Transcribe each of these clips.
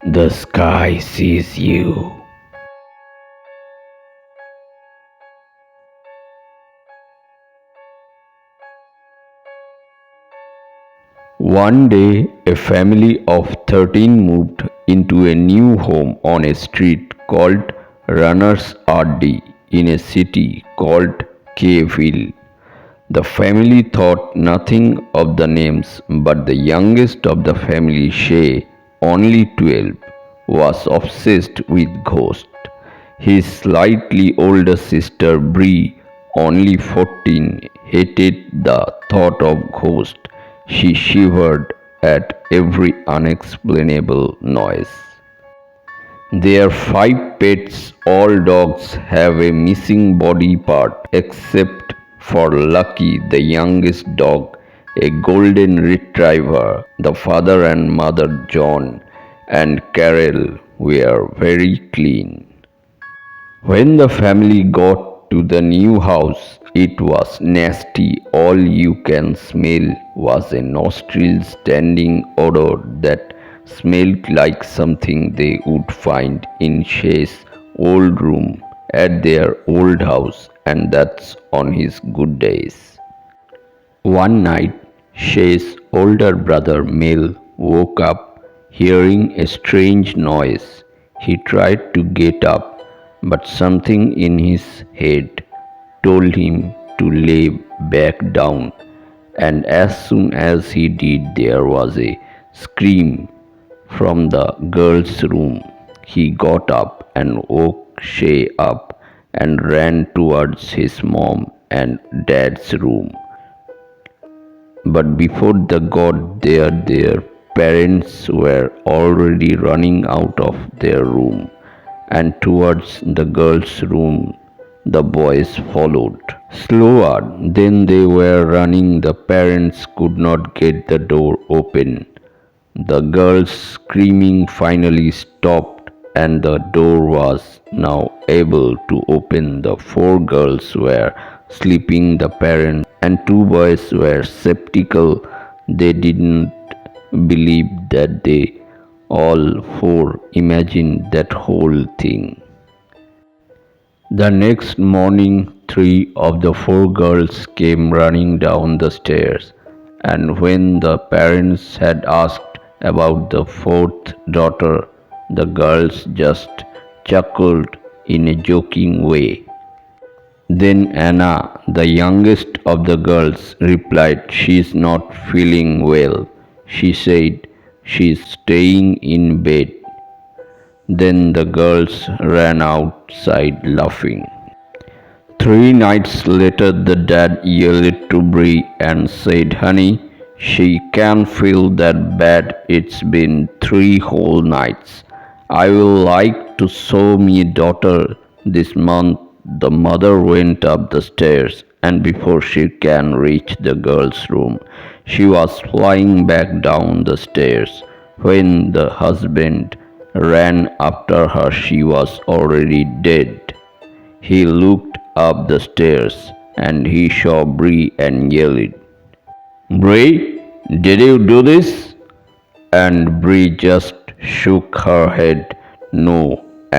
The sky sees you. One day, a family of 13 moved into a new home on a street called Runners RD in a city called Kayville. The family thought nothing of the names, but the youngest of the family, Shay, only 12, was obsessed with ghosts. His slightly older sister, Bree, only 14, hated the thought of ghosts. She shivered at every unexplainable noise. Their five pets, all dogs, have a missing body part except for Lucky, the youngest dog, a golden retriever. The father and mother, John and Carol, were very clean. When the family got to the new house, it was nasty. All you can smell was a nostril standing odor that smelled like something they would find in Shay's old room at their old house, and that's on his good days. One night, Shay's older brother Mel woke up hearing a strange noise. He tried to get up, but something in his head told him to lay back down, and as soon as he did, there was a scream from the girl's room. He got up and woke Shay up and ran towards his mom and dad's room. But before they got there, their parents were already running out of their room and towards the girls' room. The boys followed. Slower than they were running, the parents could not get the door open. The girls' screaming finally stopped, and the door was now able to open. The four girls were sleeping. The parents and two boys were skeptical. They didn't believe that they all four imagined that whole thing. The next morning, three of the four girls came running down the stairs, and when the parents had asked about the fourth daughter, the girls just chuckled in a joking way. Then Anna, the youngest of the girls, replied, "She's not feeling well." She said, "She's staying in bed." Then the girls ran outside laughing. 3 nights later, the dad yelled to Bree and said, "Honey, she can't feel that bad. It's been 3 whole nights. I will like to show me daughter this month." The mother went up the stairs, and before she can reach the girl's room, she was flying back down the stairs. When the husband ran after her, she was already dead. He looked up the stairs and he saw Bree and yelled, "Bree, did you do this?" And Bree just shook her head no,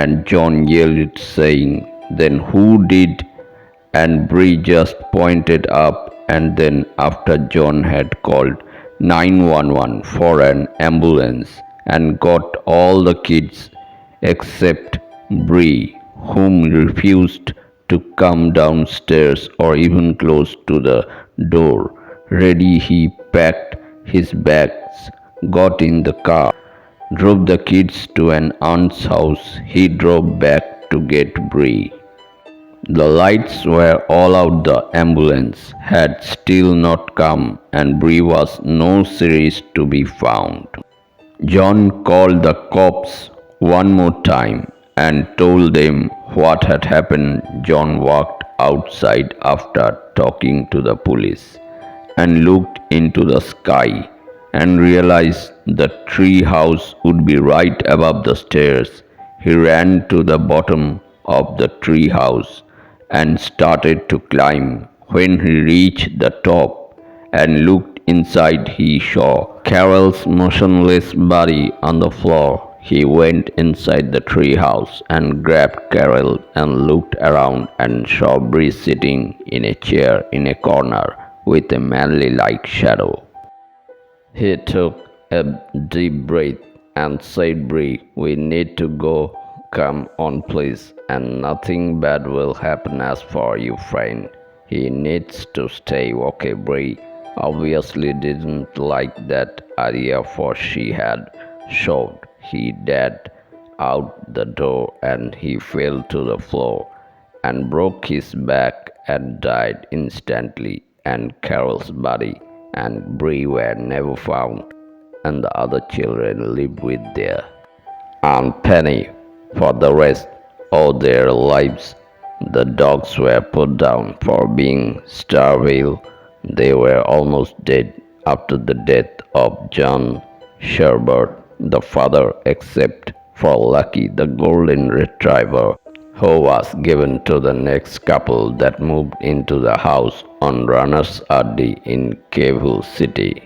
and John yelled, saying, "Then who did?" And Bree just pointed up, and then after John had called 911 for an ambulance and got all the kids except Bree, whom refused to come downstairs or even close to the door. Ready, he packed his bags, got in the car, drove the kids to an aunt's house. He drove back to get Bree. The lights were all out. The ambulance had still not come, and Bree was no series to be found. John called the cops one more time and told them what had happened. John walked outside after talking to the police and looked into the sky and realized the tree house would be right above the stairs. He ran to the bottom of the tree house and started to climb. When he reached the top and looked inside, he saw Carol's motionless body on the floor. He went inside the treehouse and grabbed Carol and looked around and saw Bree sitting in a chair in a corner with a manly like shadow. He took a deep breath and said, Bree, we need to go. Come on, please, and nothing bad will happen as for you, friend. He needs to stay, okay, Bree? Obviously didn't like that idea, for she had shoved his dad out the door and he fell to the floor and broke his back and died instantly, and Carol's body and Bree were never found, and the other children lived with their Aunt Penny for the rest of their lives. The dogs were put down for being starving. They were almost dead after the death of John Sherbert, the father, except for Lucky the golden retriever, who was given to the next couple that moved into the house on Runners Alley in Cave Hill City.